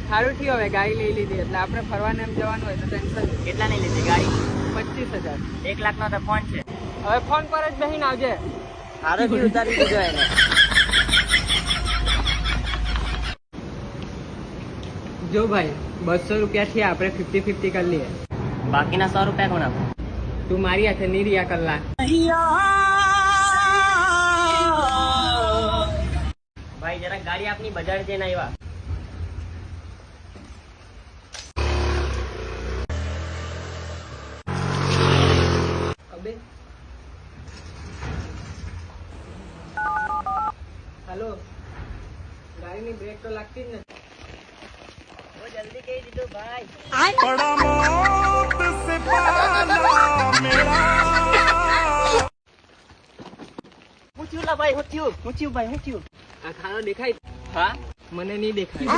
સારું થયું હવે ગાડી લઈ લીધી એટલે આપણે ફરવાને એમ જવાનું હોય તો ટેન્શન. કેટલા નહીં લીધી ગાડી? 25,000. 1 લાખનો તો ફોન છે. હવે ફોન પર જ બેહીને આવજે. સારો થી ઉતારી દીધો એને. જો ભાઈ 200 રૂપિયાથી આપણે 50-50 કરી લઈએ. બાકીના 100 રૂપિયા કોણ આપે? તું મારી હાથે નહીં રહ્યા કલાક. ભાઈ જરાક ગાડી આપની બજાર જઈને આવ્યા. અબે હેલો, ગાડીની બ્રેક તો લાગતી જ નથી. જલ્દી કહી દીધું ભાઈ. હું થયું લા ભાઈ, હું થયું ભાઈ, હું થયું? આ ખાનો દેખાય? હા મને નહીં દેખાય.